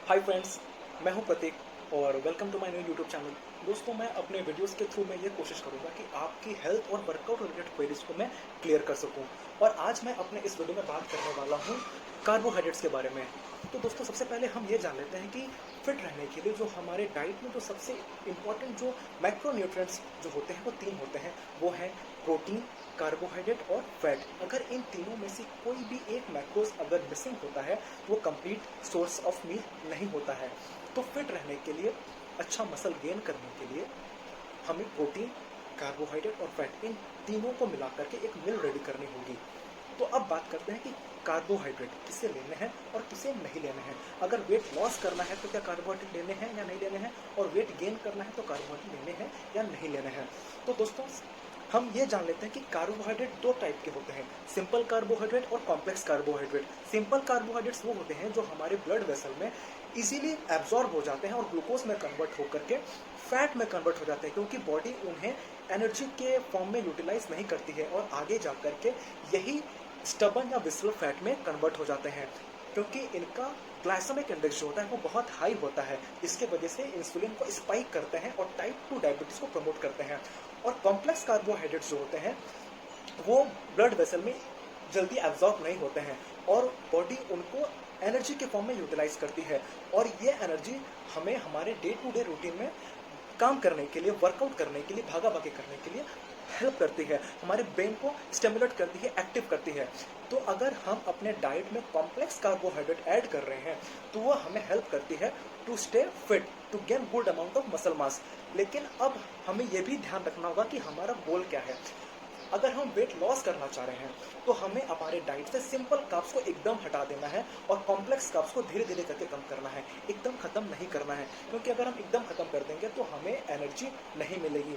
Hi friends, मैं हूं प्रतीक और welcome to my new YouTube channel. दोस्तों, मैं अपने वीडियोस के थ्रू मैं ये कोशिश करूंगा कि आपकी हेल्थ और वर्कआउट रिलेटेड क्वेरीज को मैं क्लियर कर सकूं। और आज मैं अपने इस वीडियो में बात करने वाला हूं कार्बोहाइड्रेट्स के बारे में। तो दोस्तों, सबसे पहले हम ये जान लेते हैं कि फिट रहने के लिए जो हमारे डाइट में जो सबसे इंपॉर्टेंट जो मैक्रोन्यूट्रिएंट्स जो होते हैं वो 3 होते हैं। वो हैं प्रोटीन, कार्बोहाइड्रेट और फैट। अगर इन तीनों में से कोई भी एक मैक्रोस अगर मिसिंग होता है तो वो कंप्लीट सोर्स ऑफ मील नहीं होता है। तो फिट रहने के लिए, अच्छा मसल गेन करने के लिए हमें प्रोटीन, कार्बोहाइड्रेट और फैट इन तीनों को मिलाकर के एक मील रेडी करनी होगी। तो अब बात करते हैं कि कार्बोहाइड्रेट किसे लेने हैं और किसे नहीं लेने हैं। अगर वेट लॉस करना है तो क्या कार्बोहाइड्रेट लेने हैं या नहीं लेने हैं, और वेट गेन करना है तो कार्बोहाइड्रेट लेने हैं या नहीं लेने हैं। तो दोस्तों, हम ये जान लेते हैं कि कार्बोहाइड्रेट 2 टाइप के होते हैं, सिंपल कार्बोहाइड्रेट और कॉम्प्लेक्स कार्बोहाइड्रेट। सिंपल कार्बोहाइड्रेट्स वो होते हैं जो हमारे ब्लड वेसल में इजीली एब्जॉर्ब हो जाते हैं और ग्लूकोज में कन्वर्ट होकर के फैट में कन्वर्ट हो जाते हैं, क्योंकि बॉडी उन्हें एनर्जी के फॉर्म में यूटिलाइज नहीं करती है और आगे जा करके यही स्टबन या विसरल फैट में कन्वर्ट हो जाते हैं, क्योंकि इनका ग्लाइसेमिक इंडेक्स जो होता है वो बहुत हाई होता है। इसके वजह से इंसुलिन को स्पाइक करते हैं और टाइप 2 डायबिटीज को प्रमोट करते हैं। और कॉम्प्लेक्स कार्बोहाइड्रेट्स जो होते हैं वो ब्लड वेसल में जल्दी एब्जॉर्ब नहीं होते हैं और बॉडी उनको एनर्जी के फॉर्म में यूटिलाइज करती है, और ये एनर्जी हमें हमारे डे टू डे रूटीन में काम करने के लिए, वर्कआउट करने के लिए, भागा भागी करने के लिए हेल्प करती है, हमारे ब्रेन को स्टिमुलेट करती है, एक्टिव करती है। तो अगर हम अपने डाइट में कॉम्प्लेक्स कार्बोहाइड्रेट ऐड कर रहे हैं तो वो हमें हेल्प करती है to stay fit, to gain good amount of muscle mass. लेकिन अब हमें यह भी ध्यान रखना होगा कि हमारा गोल क्या है। अगर हम वेट लॉस करना चाह रहे हैं तो हमें हमारे डाइट से सिंपल कार्ब्स को एकदम हटा देना है और कॉम्प्लेक्स कार्ब्स को धीरे धीरे करके कम करना है, एकदम खत्म नहीं करना है, क्योंकि अगर हम एकदम खत्म कर देंगे तो हमें एनर्जी नहीं मिलेगी।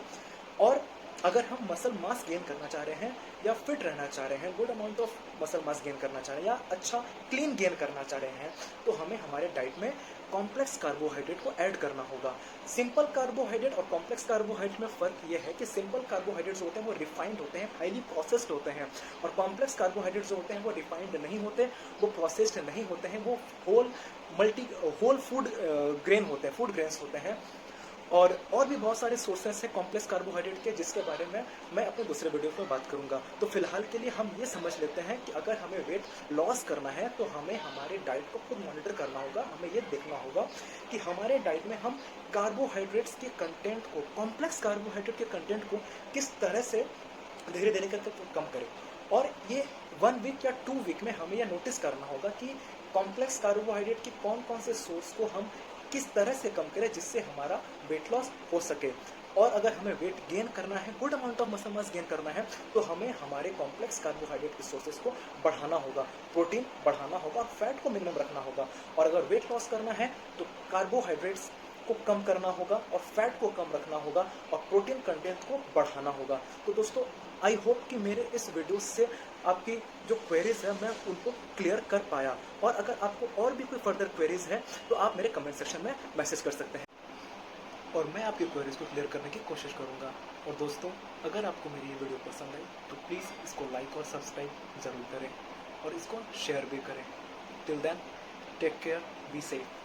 और अगर हम मसल मास गेन करना चाह रहे हैं या फिट रहना चाह रहे हैं, good amount of muscle mass gain करना चाह रहे हैं या अच्छा क्लीन गेन करना चाह रहे हैं, तो हमें हमारे डाइट में कॉम्प्लेक्स कार्बोहाइड्रेट को ऐड करना होगा। सिंपल कार्बोहाइड्रेट और कॉम्प्लेक्स कार्बोहाइड्रेट में फ़र्क ये है कि सिंपल कार्बोहाइड्रेट्स होते हैं वो रिफाइंड होते हैं, हाईली प्रोसेस्ड होते हैं, और कॉम्प्लेक्स कार्बोहाइड्रेट्स जो होते हैं वो रिफाइंड नहीं होते, वो प्रोसेस्ड नहीं होते हैं, वो होल फूड ग्रेन होते हैं, फूड ग्रेन्स होते हैं। और भी बहुत सारे सोर्सेस हैं कॉम्प्लेक्स कार्बोहाइड्रेट के, जिसके बारे में मैं अपने दूसरे वीडियो में बात करूंगा। तो फिलहाल के लिए हम ये समझ लेते हैं कि अगर हमें वेट लॉस करना है तो हमें हमारे डाइट को खुद मॉनिटर करना होगा। हमें ये देखना होगा कि हमारे डाइट में हम कार्बोहाइड्रेट्स के कंटेंट को, कॉम्प्लेक्स कार्बोहाइड्रेट के कंटेंट को किस तरह से धीरे धीरे करके कम करें। और ये 1 वीक या 2 वीक में हमें यह नोटिस करना होगा कि कॉम्प्लेक्स कार्बोहाइड्रेट की कौन कौन से सोर्स को हम किस तरह से कम करें जिससे हमारा वेट लॉस हो सके। और अगर हमें वेट गेन करना है, good amount of muscle mass gain करना है, तो हमें हमारे कॉम्प्लेक्स कार्बोहाइड्रेट के सोर्सेज को बढ़ाना होगा, प्रोटीन बढ़ाना होगा, फैट को मिनिमम रखना होगा। और अगर वेट लॉस करना है तो कार्बोहाइड्रेट्स को कम करना होगा और फैट को कम रखना होगा और प्रोटीन कंटेंट को बढ़ाना होगा। तो दोस्तों, आई होप कि मेरे इस वीडियो से आपकी जो क्वेरीज है मैं उनको क्लियर कर पाया। और अगर आपको और भी कोई फर्दर क्वेरीज है तो आप मेरे कमेंट सेक्शन में मैसेज कर सकते हैं और मैं आपकी क्वेरीज को क्लियर करने की कोशिश करूंगा। और दोस्तों, अगर आपको मेरी ये वीडियो पसंद आई तो प्लीज़ इसको लाइक और सब्सक्राइब ज़रूर करें और इसको शेयर भी करें। Till then, take care, be safe.